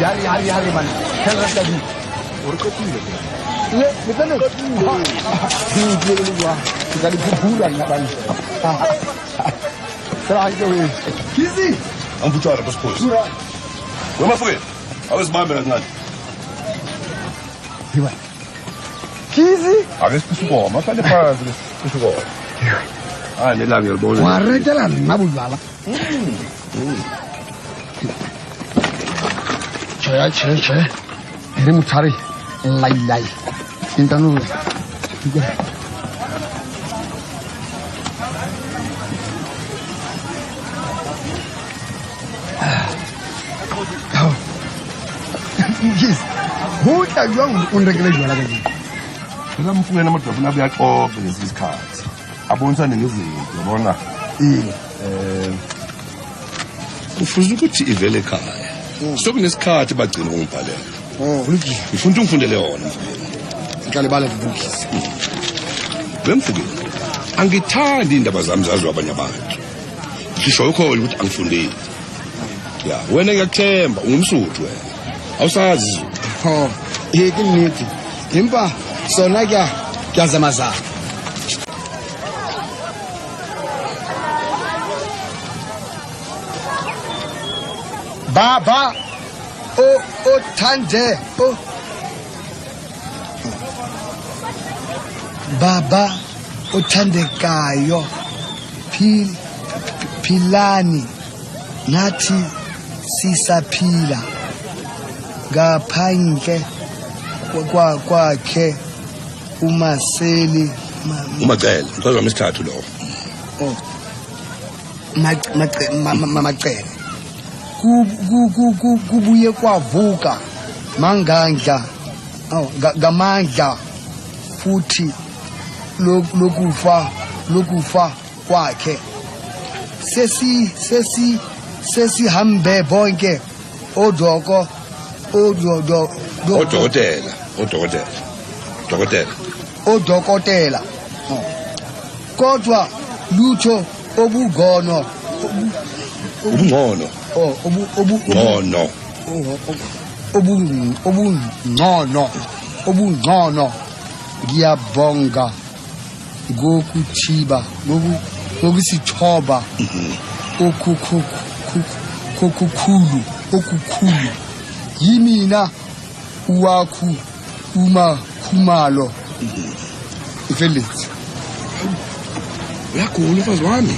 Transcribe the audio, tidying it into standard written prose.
Hari man. Tell us that. Le, betul tak? Dia luar. Kita di bulan nak balik. Terakhir. Kisi. I'm for trying to post. Where my friend? I was my man at Hiwa. Kisi. Agak kesukaan. Masa ni pas kesukaan. Ah, ni lagi boleh. Warna jalan, nabul bala. Caya. Ini mucari, lay. Cinta nu. Yes. Huta juang undekele juala kaji. Kita mungkin nama tu pernah biar kau beli card. Abonsa ni ngizi, yabona. Kufuzu ukuthi ivele ekhaya. Sokunesikhathi bagcina ungibhalela. Ulukile. Ngifuna ungifundele yona. Ngicale bala ngibukise. Bemfukile. Angithandi indaba zami zaziwa abanye abantu. Ngisho ukhona ukuthi angifundile. Ya, wena ngiyakuthemba ungumsuthu wena. Awusazi. Yeke nithi. Impa sona kuyazamazama. Baba o thande Baba othandekayo philani nathi sisaphila ngaphandle kwakhe umaseli umacele ngizwa mesithathu lo macele kubuye kwavuka mangandla ngamandla futhi lokufa kwakhe sesihambe bonke odokotela kodwa lutho obungcono obungcono ngiyabonga ngokusithoba okukhulu yimina wakho khumalo ifelethu uyagula mfazi wami